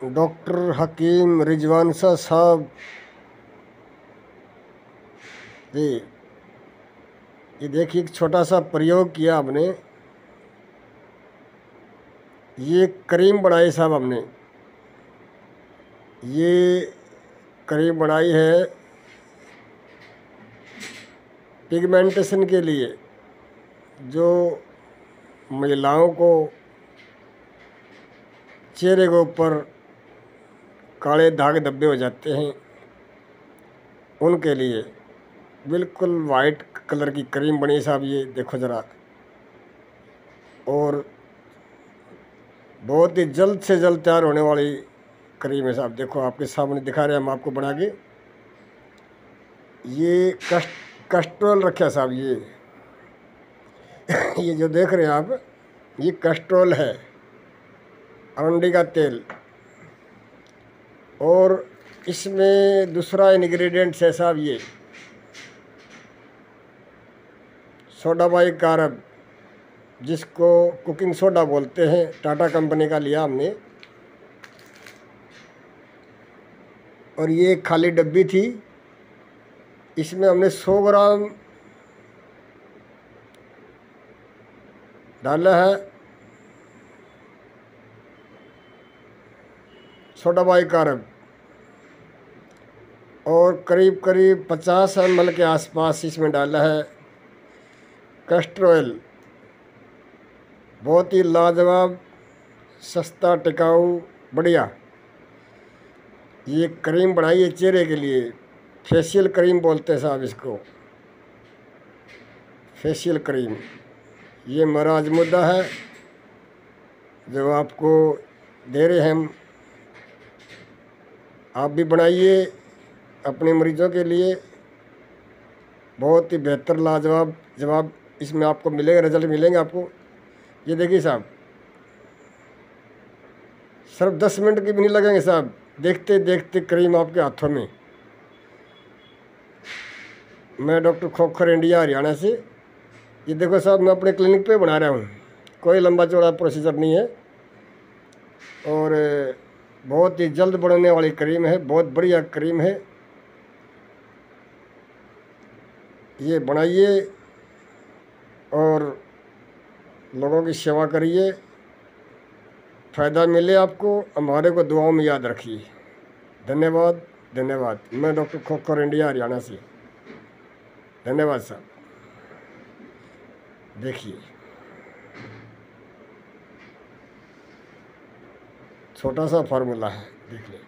Doctor हकीम रिजवान शाह साहब जी, ये देखिए एक छोटा सा प्रयोग किया हमने। ये क्रीम बनाई साहब हमने, ये क्रीम बनाई है पिगमेंटेशन के लिए। जो महिलाओं को चेहरे के ऊपर काले दाग धब्बे हो जाते हैं, उनके लिए बिल्कुल वाइट कलर की क्रीम बनी साहब। ये देखो ज़रा, और बहुत ही जल्द से जल्द तैयार होने वाली क्रीम है साहब। देखो आपके सामने दिखा रहे हैं हम आपको बना के। ये कैस्ट्रोल रखा साहब, ये जो देख रहे हैं आप, ये कैस्ट्रोल है, अरंडी का तेल। और इसमें दूसरा इंग्रेडिएंट्स है साहब, ये सोडा बाइकार्ब, जिसको कुकिंग सोडा बोलते हैं, टाटा कंपनी का लिया हमने। और ये खाली डब्बी थी, इसमें हमने 100 ग्राम डाला है सोडा बाइकार्ब, और करीब करीब 50 ml के आसपास इसमें डाला है कैस्टर ऑयल। बहुत ही लाजवाब, सस्ता, टिकाऊ, बढ़िया ये क्रीम बनाई है चेहरे के लिए। फेशियल क्रीम बोलते हैं साहब इसको, फेशियल क्रीम। ये हमारा आज मुद्दा है जो आपको दे रहे हैं हम। आप भी बनाइए अपने मरीजों के लिए, बहुत ही बेहतर लाजवाब जवाब इसमें आपको मिलेगा, रिजल्ट मिलेंगे आपको। ये देखिए साहब, सिर्फ 10 मिनट की भी नहीं लगेंगे साहब, देखते देखते क्रीम आपके हाथों में। मैं डॉक्टर खोखर, इंडिया, हरियाणा से। ये देखो साहब, मैं अपने क्लिनिक पे बना रहा हूँ, कोई लंबा चौड़ा प्रोसीजर नहीं है, और बहुत ही जल्द बनने वाली क्रीम है, बहुत बढ़िया क्रीम है। ये बनाइए और लोगों की सेवा करिए, फ़ायदा मिले आपको, हमारे को दुआओं में याद रखिए। धन्यवाद, धन्यवाद। मैं डॉक्टर खोखर, इंडिया, हरियाणा से। धन्यवाद साहब। देखिए छोटा सा फार्मूला है, देख लें।